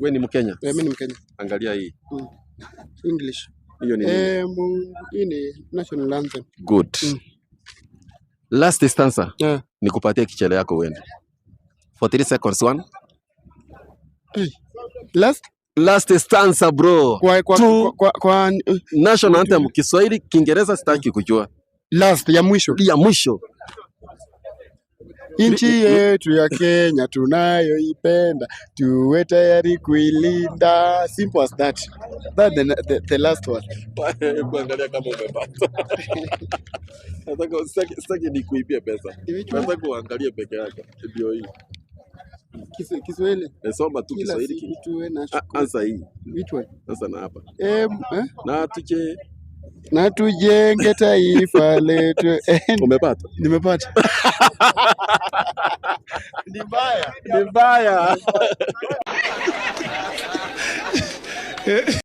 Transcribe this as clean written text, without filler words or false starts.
Wewe ni Mkenya? Mimi ni Mkenya. Angalia hii. English. Hiyo ni nini? Hii ni national anthem. Good. Last stanza. Nikupatie kichele yako uende. For 3 seconds, 1. Last stanza bro. Kwa national anthem Kiswahili, Kiingereza sitaki kujua. Last ya mwisho. Ya mwisho. Nchi yetu ya Kenya tunayoipenda, tuwe tayari kuilinda. Simple as that. That the last one. Kuangalia kama umepata. Nataka sitaki nikuibie pesa. Nataka kuangalia peke yake. Ndio hii. Kiswahili. Soma tu Kiswahili. Anza hii. Which one? Sasa na hapa. Na tujenge taifa letu. Umepata? Nimepata. Ni mbaya.